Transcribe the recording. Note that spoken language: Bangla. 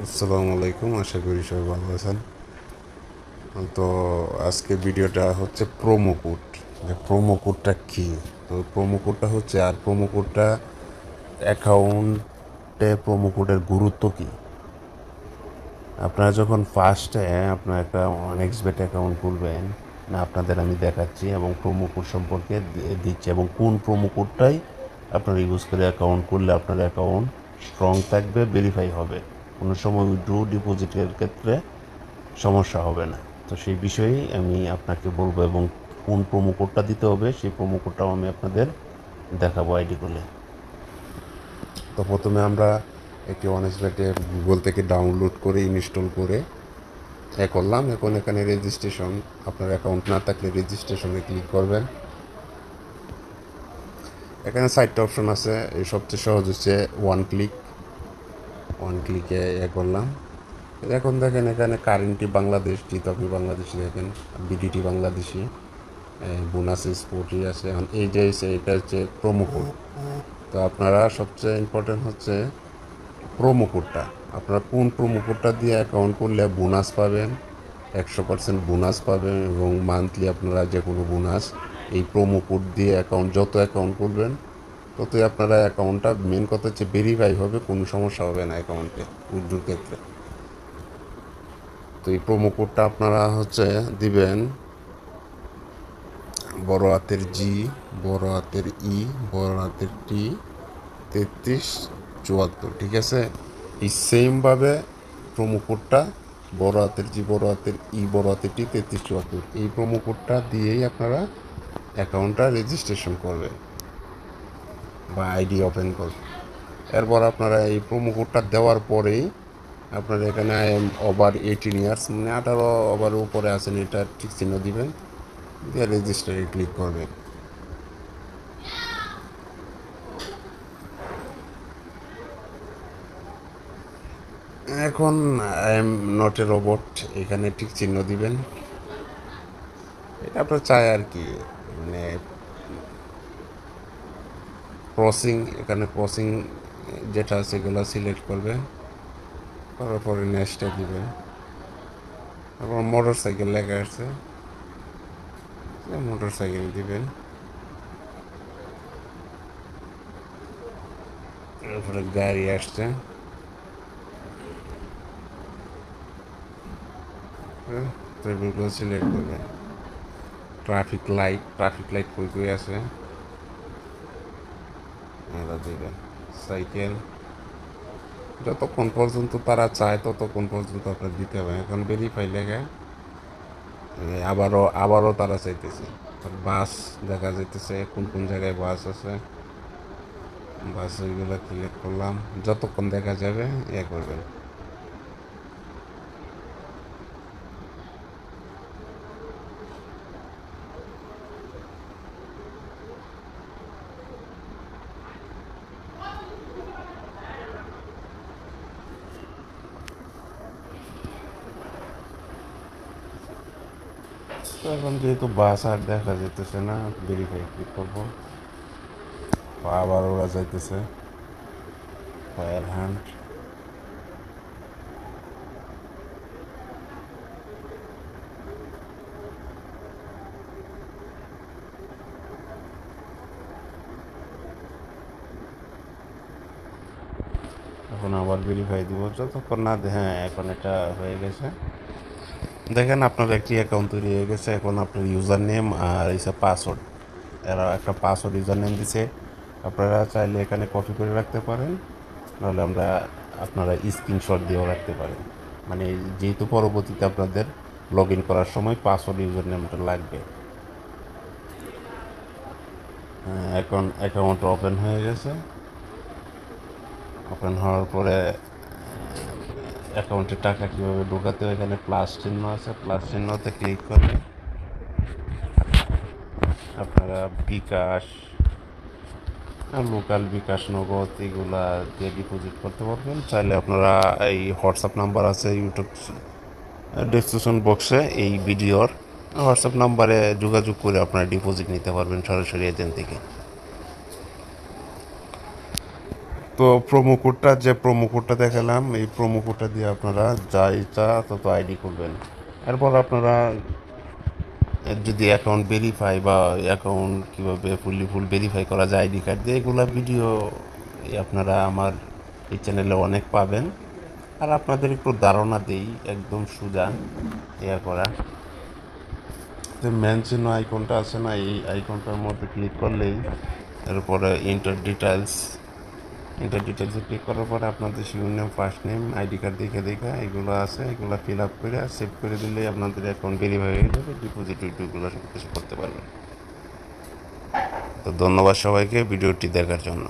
আসসালামু আলাইকুম, আশা করি সবাই ভালো আছেন। তো আজকে ভিডিওটা হচ্ছে প্রোমো কোড। যে প্রোমো কোডটা কী? তো প্রোমো কোডটা হচ্ছে, আর প্রোমো কোডটা অ্যাকাউন্টে প্রোমো কোডের গুরুত্ব কী? আপনারা যখন ফার্স্টে আপনার একটা অনেক্সবেট অ্যাকাউন্ট খুলবেন, না আপনাদের আমি দেখাচ্ছি এবং প্রোমো কোড সম্পর্কে দিচ্ছি, এবং কোন প্রোমো কোডটাই আপনারা ইউজ করে অ্যাকাউন্ট করলে আপনার অ্যাকাউন্ট স্ট্রং থাকবে, ভেরিফাই হবে, কোনো সময় উইথড্র ডিপোজিটের ক্ষেত্রে সমস্যা হবে না। তো সেই বিষয়েই আমি আপনাকে বলবো, এবং কোন প্রোমো কোডটা দিতে হবে সেই প্রোমো কোডটাও আমি আপনাদের দেখাবো আইডি করলে। তো প্রথমে আমরা একটি অনেস্টবেটে গুগল থেকে ডাউনলোড করে ইনস্টল করে করলাম। এখন এখানে রেজিস্ট্রেশন, আপনার অ্যাকাউন্ট না থাকলে রেজিস্ট্রেশনে ক্লিক করবেন। এখানে 4টা অপশন আছে, এই সবচেয়ে সহজ হচ্ছে ওয়ান ক্লিকে করলাম। এখন দেখেন এখানে কারেন্টলি বাংলাদেশ, যেহেতু আপনি বাংলাদেশি, দেখেন বিডিটি বাংলাদেশি, বোনাস স্পোর্টই আছে। এখন এই যে এটা হচ্ছে প্রোমো কোড। তো আপনারা সবচেয়ে ইম্পর্টেন্ট হচ্ছে প্রোমো কোডটা, আপনারা কোন প্রোমো কোডটা দিয়ে অ্যাকাউন্ট করলে বোনাস পাবেন, 100% বোনাস পাবেন, এবং মান্থলি আপনারা যে কোনো বোনাস, এই প্রোমো কোড দিয়ে যত অ্যাকাউন্ট করবেন ততই আপনারা অ্যাকাউন্টটা, মেন কথা হচ্ছে ভেরিফাই হবে, কোনো সমস্যা হবে না অ্যাকাউন্টে উইথড্রোর ক্ষেত্রে। তো এই প্রোমো কোডটা আপনারা হচ্ছে দিবেন বড় হাতের জি, বড় হাতের ই, বড় হাতের টি, 3374, ঠিক আছে? এই সেমভাবে প্রোমো কোডটা বড় হাতের জি, বড় হাতের ই, বড় হাতের টি, 3374, এই প্রোমো কোডটা দিয়েই আপনারা অ্যাকাউন্টটা রেজিস্ট্রেশন করবেন বা আইডি ওপেন করবেন। এরপর আপনারা এই প্রোমো কোডটা দেওয়ার পরেই আপনারা এখানে আই এম ওভার 18 ইয়ার্স, মানে 18 ওভারের উপরে আছেন, এটা ঠিক চিহ্ন দিবেন, দিয়ে রেজিস্টারে ক্লিক করবেন। এখন I am not a robot, এখানে ঠিক চিহ্ন দিবেন। এটা আপনার চাই আর কি, মানে ক্রসিং, এখানে ক্রসিং যেটা আছে সেগুলো সিলেক্ট করবেন, করার পরে নেক্সটে দিবেন। তারপর মোটর সাইকেল লেখা আছে, মোটর সাইকেল দিবেন। তারপরে গাড়ি আসছে, সেগুলো সিলেক্ট করবেন। ট্রাফিক লাইট কই কই আছে এটা দিবেন। সাইকেল, যতক্ষণ পর্যন্ত তারা চায় ততক্ষণ পর্যন্ত আপনার দিতে হবে। এখন ভেরিফাই লেগে আবারও তারা চাইতেছে। বাস দেখা যাইতেছে, কোন কোন জায়গায় বাস আছে, বাস ওইগুলো সিলেক্ট করলাম। যতক্ষণ দেখা যাবে করবেন। তো এখন যেহেতু বাস আর দেখা যেতেছে না, ভেরিফাই ক্লিক করবো। আবার ওরা যাইতেছে ফায়ার হ্যান্ড। এখন আবার ভেরিফাই দিব, যতক্ষণ না হ্যাঁ এখন এটা হয়ে গেছে। দেখেন আপনার একটি অ্যাকাউন্ট তৈরি হয়ে গেছে। এখন আপনার ইউজার নেম আর এসে পাসওয়ার্ড, এরা একটা পাসওয়ার্ড ইউজার নেম দিছে, আপনারা চাইলে এখানে কপি করে রাখতে পারেন, নাহলে আপনারা স্ক্রিনশট দিয়েও রাখতে পারেন। মানে যেহেতু পরবর্তীতে আপনাদের লগ ইন করার সময় পাসওয়ার্ড ইউজার নেমটা লাগবে। এখন অ্যাকাউন্ট ওপেন হয়ে গেছে। ওপেন হওয়ার পরে অ্যাকাউন্টে টাকা কীভাবে ঢোকাতে হয়, এখানে প্লাস চিহ্ন আছে, প্লাস চিহ্নতে ক্লিক করে আপনারা বিকাশ, লোকাল বিকাশ, নগদ এগুলা দিয়ে ডিপোজিট করতে পারবেন। চাইলে আপনারা এই হোয়াটসঅ্যাপ নাম্বার আছে ইউটিউব ডেসক্রিপশন বক্সে, এই ভিডিওর হোয়াটসঅ্যাপ নাম্বারে যোগাযোগ করে আপনারা ডিপোজিট নিতে পারবেন সরাসরি এজেন্ট থেকে। তো প্রোমো কোডটা দেখালাম, এই প্রোমো কোডটা দিয়ে আপনারা যা ইচ্ছা তত আইডি করবেন। এরপর আপনারা যদি অ্যাকাউন্ট ভেরিফাই বা অ্যাকাউন্ট কীভাবে ফুল ভেরিফাই করা যায় আইডি কার্ড দিয়ে, এগুলো ভিডিও আপনারা আমার এই চ্যানেলে অনেক পাবেন। আর আপনাদের একটু ধারণা দেই, একদম সোজা ইয়া করা। যে মেন চিহ্ন আইকনটা আছে না, এই আইকনটার মধ্যে ক্লিক করলেই এরপরে ইন্টার ডিটেলসে ক্লিক করার পরে আপনাদের শিরোনাম, ফার্স্ট নেম, আইডি কার্ড দেখে দেখে এগুলো আছে, এগুলো ফিল আপ করে সেভ করে দিলেই আপনাদের অ্যাকাউন্ট ভেরিফাই হয়ে যাবে, ডিপোজিট উইথড্রগুলো সব কিছু করতে পারবেন। তো ধন্যবাদ সবাইকে ভিডিওটি দেখার জন্য।